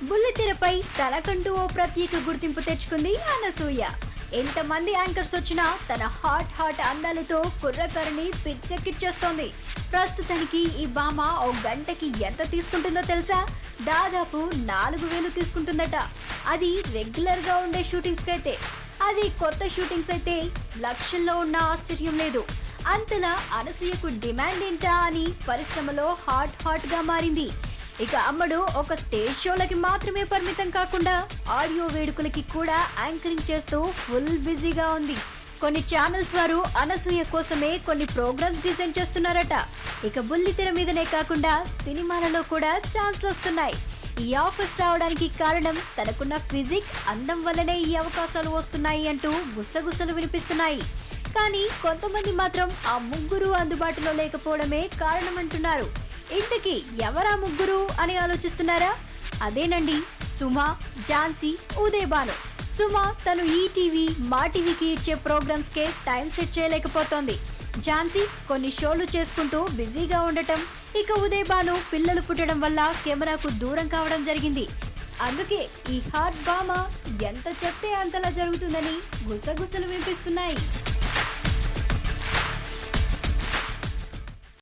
బుల్లితెరపై తనకంటూ ఓ ప్రత్యేక గుర్తింపు తెచ్చుకుంది అనసూయ. ఎంతమంది యాంకర్స్ వచ్చినా తన హాట్ అందాలతో కుర్రకారుని పిచ్చెక్కిచ్చేస్తోంది. ప్రస్తుతానికి ఈ భామ ఓ గంటకి ఎంత తీసుకుంటుందో తెలుసా? దాదాపు 4000 తీసుకుంటుందట. అది రెగ్యులర్ గా ఉండే షూటింగ్స్ కైతే. అది కొత్త షూటింగ్స్ అయితే లక్షల్లో ఉన్న ఆశ్చర్యం లేదు. అంతలా అనసూయకు డిమాండ్ ఏంటా అని పరిశ్రమలో హాట్ గా మారింది. ఇక అమ్మడు ఒక స్టేజ్ షోలకి మాత్రమే పరిమితం కాకుండా ఆడియో వేడుకలకి కూడా యాంకరింగ్ చేస్తూ ఫుల్ బిజీగా ఉంది. కొన్ని ఛానల్స్ వారు అనసూయ కోసమే కొన్ని ప్రోగ్రామ్స్ డిజైన్ చేస్తున్నారట. ఇక బుల్లితెర మీదనే కాకుండా సినిమాలలో కూడా ఛాన్స్లు వస్తున్నాయి. ఈ ఆఫర్స్ రావడానికి కారణం తనకున్న ఫిజిక్ అందం వల్లనే ఈ అవకాశాలు వస్తున్నాయి అంటూ గుసగుసలు వినిపిస్తున్నాయి. కానీ కొంతమంది మాత్రం ఆ ముగ్గురు అందుబాటులో లేకపోవడమే కారణమంటున్నారు. ఇంతకీ ఎవరా ముగ్గురు అని ఆలోచిస్తున్నారా? అదేనండి సుమ, ఝాన్సీ, ఉదయ్ భాను. సుమ తను ఈటీవీ, మా టీవీకి ఇచ్చే ప్రోగ్రామ్స్ కే టైం సెట్ చేయలేకపోతోంది. ఝాన్సీ కొన్ని షోలు చేసుకుంటూ బిజీగా ఉండటం, ఇక ఉదయ్ భాను పిల్లలు పుట్టడం వల్ల కెమెరాకు దూరం కావడం జరిగింది. అందుకే ఈ హాట్ భామ ఎంత చెప్తే అంతలా జరుగుతుందని గుసగుసలు వినిపిస్తున్నాయి.